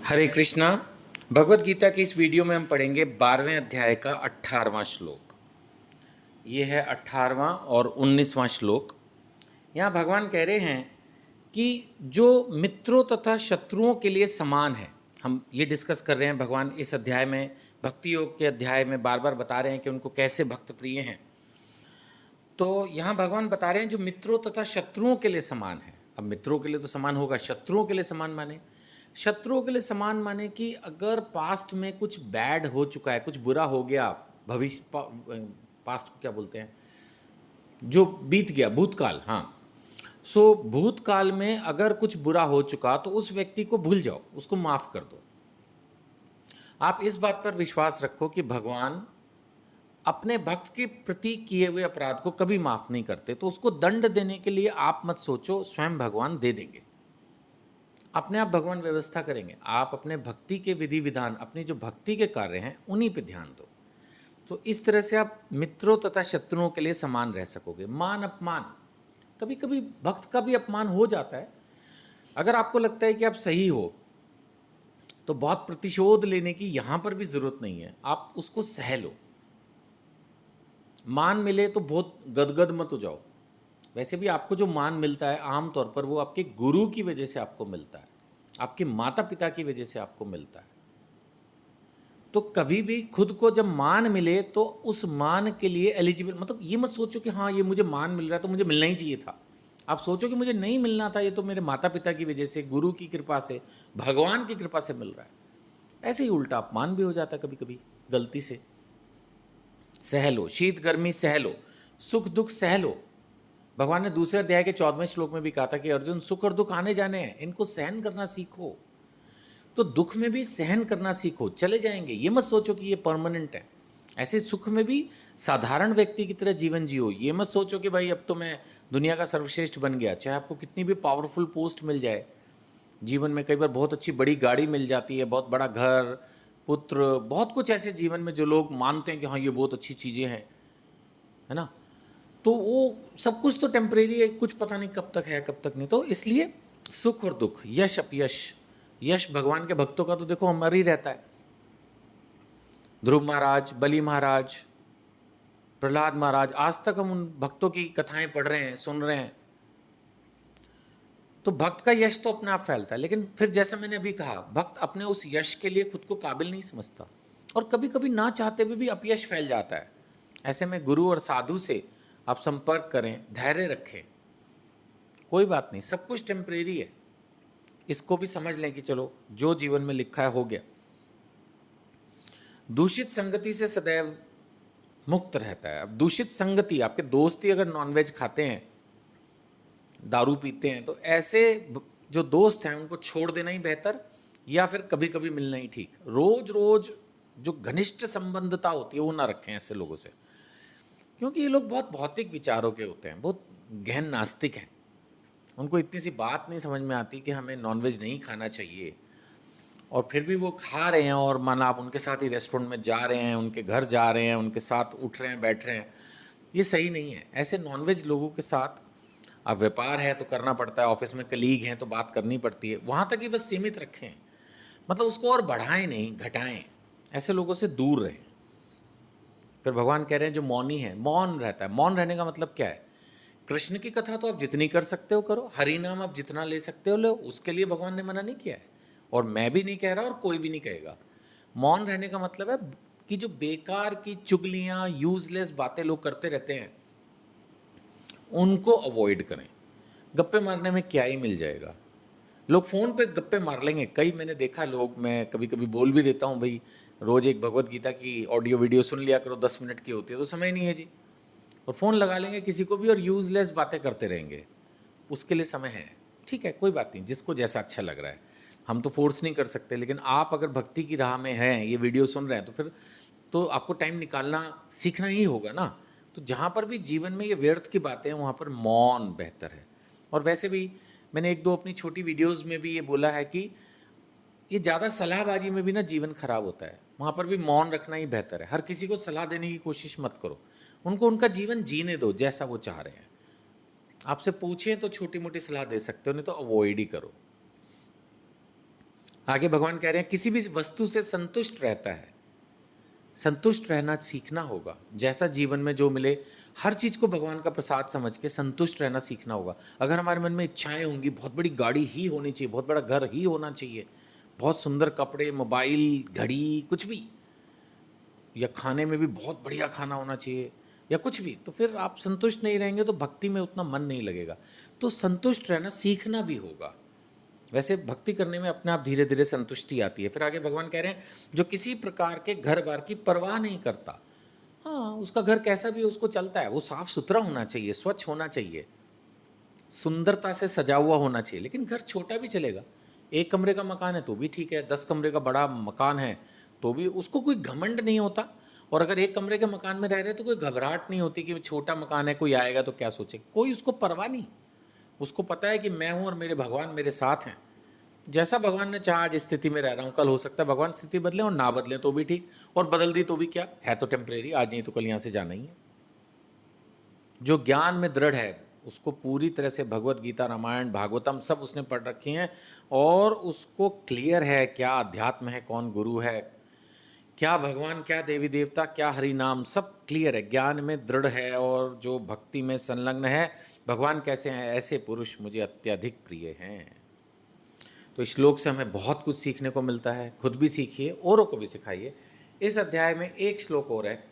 हरे कृष्णा। भगवत गीता की इस वीडियो में हम पढ़ेंगे 12वें अध्याय का 18वां श्लोक। ये है 18वां और 19वां श्लोक। यहाँ भगवान कह रहे हैं कि जो मित्रों तथा शत्रुओं के लिए समान है, हम ये डिस्कस कर रहे हैं। भगवान इस अध्याय में, भक्ति योग के अध्याय में बार बार बता रहे हैं कि उनको कैसे भक्त प्रिय हैं। तो यहाँ भगवान बता रहे हैं जो मित्रों तथा शत्रुओं के लिए समान है। अब मित्रों के लिए तो समान होगा, शत्रुओं के लिए समान माने, शत्रुओं के लिए समान माने कि अगर पास्ट में कुछ बैड हो चुका है, कुछ बुरा हो गया, भविष्य पास्ट को क्या बोलते हैं, जो बीत गया, भूतकाल। हाँ, सो भूतकाल में अगर कुछ बुरा हो चुका तो उस व्यक्ति को भूल जाओ, उसको माफ कर दो। आप इस बात पर विश्वास रखो कि भगवान अपने भक्त के प्रति किए हुए अपराध को कभी माफ नहीं करते। तो उसको दंड देने के लिए आप मत सोचो, स्वयं भगवान दे देंगे, अपने आप भगवान व्यवस्था करेंगे। आप अपने भक्ति के विधि विधान, अपनी जो भक्ति के कार्य हैं उन्हीं पे ध्यान दो। तो इस तरह से आप मित्रों तथा शत्रुओं के लिए समान रह सकोगे। मान अपमान, कभी कभी भक्त का भी अपमान हो जाता है। अगर आपको लगता है कि आप सही हो तो बहुत प्रतिशोध लेने की यहां पर भी जरूरत नहीं है, आप उसको सह लो। मान मिले तो बहुत गदगद मत हो जाओ। वैसे भी आपको जो मान मिलता है आमतौर पर वो आपके गुरु की वजह से आपको मिलता है, आपके माता पिता की वजह से आपको मिलता है। तो कभी भी खुद को जब मान मिले तो उस मान के लिए एलिजिबल, मतलब ये मत सोचो कि हाँ ये मुझे मान मिल रहा है तो मुझे मिलना ही चाहिए था। आप सोचो कि मुझे नहीं मिलना था, ये तो मेरे माता पिता की वजह से, गुरु की कृपा से, भगवान की कृपा से मिल रहा है। ऐसे ही उल्टा अपमान भी हो जाता है कभी कभी गलती से। सह लो, शीत गर्मी सह लो, सुख दुख सह लो। भगवान ने दूसरे अध्याय के 14वें श्लोक में भी कहा था कि अर्जुन, सुख और दुख आने जाने हैं, इनको सहन करना सीखो। तो दुख में भी सहन करना सीखो, चले जाएंगे, ये मत सोचो कि ये परमानेंट है। ऐसे सुख में भी साधारण व्यक्ति की तरह जीवन जियो। ये मत सोचो कि भाई अब तो मैं दुनिया का सर्वश्रेष्ठ बन गया। चाहे आपको कितनी भी पावरफुल पोस्ट मिल जाए जीवन में, कई बार बहुत अच्छी बड़ी गाड़ी मिल जाती है, बहुत बड़ा घर, पुत्र, बहुत कुछ ऐसे जीवन में जो लोग मानते हैं कि हाँ ये बहुत अच्छी चीज़ें हैं, है ना। तो वो सब कुछ तो टेम्परेरी है, कुछ पता नहीं कब तक है कब तक नहीं। तो इसलिए सुख और दुख, यश अपयश, यश भगवान के भक्तों का तो देखो अमर ही रहता है। ध्रुव महाराज, बलि महाराज, प्रहलाद महाराज, आज तक हम उन भक्तों की कथाएं पढ़ रहे हैं, सुन रहे हैं। तो भक्त का यश तो अपने आप फैलता है, लेकिन फिर जैसा मैंने अभी कहा, भक्त अपने उस यश के लिए खुद को काबिल नहीं समझता और कभी कभी ना चाहते हुए भी अपयश फैल जाता है। ऐसे में गुरु और साधु से आप संपर्क करें, धैर्य रखें, कोई बात नहीं, सब कुछ टेम्परेरी है। इसको भी समझ लें कि चलो जो जीवन में लिखा है हो गया। दूषित संगति से सदैव मुक्त रहता है। अब दूषित संगति, आपके दोस्त ही अगर नॉनवेज खाते हैं, दारू पीते हैं, तो ऐसे जो दोस्त हैं उनको छोड़ देना ही बेहतर, या फिर कभी कभी मिलना ही ठीक। रोज रोज जो घनिष्ठ संबंधता होती है वो ना रखें ऐसे लोगों से, क्योंकि ये लोग बहुत भौतिक विचारों के होते हैं, बहुत गहन नास्तिक हैं। उनको इतनी सी बात नहीं समझ में आती कि हमें नॉनवेज नहीं खाना चाहिए, और फिर भी वो खा रहे हैं। और माना आप उनके साथ ही रेस्टोरेंट में जा रहे हैं, उनके घर जा रहे हैं, उनके साथ उठ रहे हैं, बैठ रहे हैं, ये सही नहीं है। ऐसे नॉनवेज लोगों के साथ, अब व्यापार है तो करना पड़ता है, ऑफिस में कलीग हैं तो बात करनी पड़ती है, वहाँ तक ही बस सीमित रखें, मतलब उसको और बढ़ाएं नहीं, घटाएं। ऐसे लोगों से दूर रहें। फिर भगवान कह रहे हैं जो मौनी है, मौन रहता है। मौन रहने का मतलब क्या है? कृष्ण की कथा तो आप जितनी कर सकते हो करो, हरि नाम आप जितना ले सकते हो लो, उसके लिए भगवान ने मना नहीं किया है, और मैं भी नहीं कह रहा और कोई भी नहीं कहेगा। मौन रहने का मतलब है कि जो बेकार की चुगलियाँ, यूजलेस बातें लोग करते रहते हैं उनको अवॉइड करें। गप्पे मारने में क्या ही मिल जाएगा, लोग फ़ोन पे गप्पे मार लेंगे। कई मैंने देखा लोग, मैं कभी कभी बोल भी देता हूँ भाई रोज़ एक भगवत गीता की ऑडियो वीडियो सुन लिया करो, 10 मिनट की होती है, तो समय नहीं है जी, और फ़ोन लगा लेंगे किसी को भी और यूज़लेस बातें करते रहेंगे। उसके लिए समय है, ठीक है, कोई बात नहीं, जिसको जैसा अच्छा लग रहा है, हम तो फोर्स नहीं कर सकते। लेकिन आप अगर भक्ति की राह में हैं, ये वीडियो सुन रहे हैं, तो फिर तो आपको टाइम निकालना सीखना ही होगा ना। तो जहाँ पर भी जीवन में ये व्यर्थ की बातें हैं वहाँ पर मौन बेहतर है। और वैसे भी मैंने एक दो अपनी छोटी वीडियोज़ में भी ये बोला है कि ये ज़्यादा सलाहबाजी में भी ना जीवन खराब होता है, वहाँ पर भी मौन रखना ही बेहतर है। हर किसी को सलाह देने की कोशिश मत करो, उनको उनका जीवन जीने दो जैसा वो चाह रहे हैं। आपसे पूछें तो छोटी मोटी सलाह दे सकते हो, नहीं तो अवॉइड ही करो। आगे भगवान कह रहे हैं किसी भी वस्तु से संतुष्ट रहता है, संतुष्ट रहना सीखना होगा। जैसा जीवन में जो मिले हर चीज़ को भगवान का प्रसाद समझ के संतुष्ट रहना सीखना होगा। अगर हमारे मन में इच्छाएं होंगी, बहुत बड़ी गाड़ी ही होनी चाहिए, बहुत बड़ा घर ही होना चाहिए, बहुत सुंदर कपड़े, मोबाइल, घड़ी, कुछ भी, या खाने में भी बहुत बढ़िया खाना होना चाहिए, या कुछ भी, तो फिर आप संतुष्ट नहीं रहेंगे तो भक्ति में उतना मन नहीं लगेगा। तो संतुष्ट रहना सीखना भी होगा। वैसे भक्ति करने में अपने आप धीरे धीरे संतुष्टि आती है। फिर आगे भगवान कह रहे हैं जो किसी प्रकार के घर बार की परवाह नहीं करता, हाँ उसका घर कैसा भी उसको चलता है, वो साफ सुथरा होना चाहिए, स्वच्छ होना चाहिए, सुंदरता से सजा हुआ होना चाहिए, लेकिन घर छोटा भी चलेगा। 1 कमरे का मकान है तो भी ठीक है, 10 कमरे का बड़ा मकान है तो भी उसको कोई घमंड नहीं होता। और अगर 1 कमरे के मकान में रह रहे तो कोई घबराहट नहीं होती कि छोटा मकान है, कोई आएगा तो क्या सोचे, कोई उसको परवाह नहीं। उसको पता है कि मैं हूँ और मेरे भगवान मेरे साथ हैं। जैसा भगवान ने चाहा आज स्थिति में रह रहा हूँ, कल हो सकता है भगवान स्थिति बदले और ना बदले तो भी ठीक, और बदल दी तो भी क्या है, तो टेम्परेरी, आज नहीं तो कल यहाँ से जाना ही है। जो ज्ञान में दृढ़ है उसको पूरी तरह से भगवत गीता, रामायण, भागवतम सब उसने पढ़ रखी हैं, और उसको क्लियर है क्या अध्यात्म है, कौन गुरु है, क्या भगवान, क्या देवी देवता, क्या हरि नाम, सब क्लियर है, ज्ञान में दृढ़ है, और जो भक्ति में संलग्न है। भगवान कैसे हैं, ऐसे पुरुष मुझे अत्यधिक प्रिय हैं। तो इस श्लोक से हमें बहुत कुछ सीखने को मिलता है, खुद भी सीखिए, औरों को भी सिखाइए। इस अध्याय में एक श्लोक और है,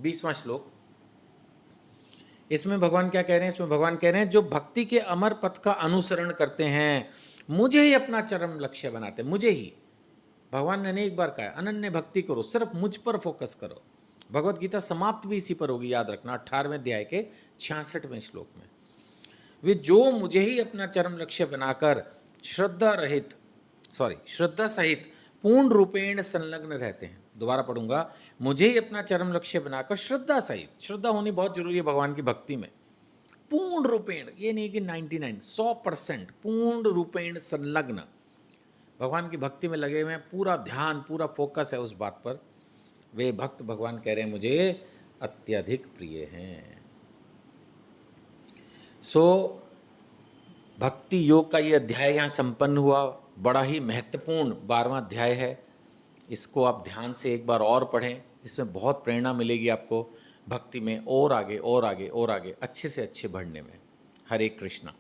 20वां श्लोक। इसमें भगवान क्या कह रहे हैं, इसमें भगवान कह रहे हैं जो भक्ति के अमर पथ का अनुसरण करते हैं, मुझे ही अपना चरम लक्ष्य बनाते हैं, मुझे ही। भगवान ने अनेक बार कहा है अनन्य भक्ति करो, सिर्फ मुझ पर फोकस करो। भगवत गीता समाप्त भी इसी पर होगी, याद रखना, 18वें अध्याय के 66वें श्लोक में। वे जो मुझे ही अपना चरम लक्ष्य बनाकर श्रद्धा सहित पूर्ण रूपेण संलग्न रहते हैं। दोबारा पढ़ूंगा, मुझे ही अपना चरम लक्ष्य बनाकर श्रद्धा सहित, श्रद्धा होनी बहुत जरूरी है भगवान की भक्ति में, पूर्ण रूपेण, ये नहीं कि 99, 100%, पूर्ण रूपेण संलग्न, भगवान की भक्ति में लगे हुए हैं, पूरा ध्यान, पूरा फोकस है उस बात पर। वे भक्त, भगवान कह रहे हैं, मुझे अत्यधिक प्रिय हैं। भक्ति योग का ये अध्याय यहाँ संपन्न हुआ। बड़ा ही महत्वपूर्ण 12वां अध्याय है। इसको आप ध्यान से एक बार और पढ़ें, इसमें बहुत प्रेरणा मिलेगी आपको भक्ति में और आगे और आगे और आगे अच्छे से अच्छे बढ़ने में। हरे कृष्णा।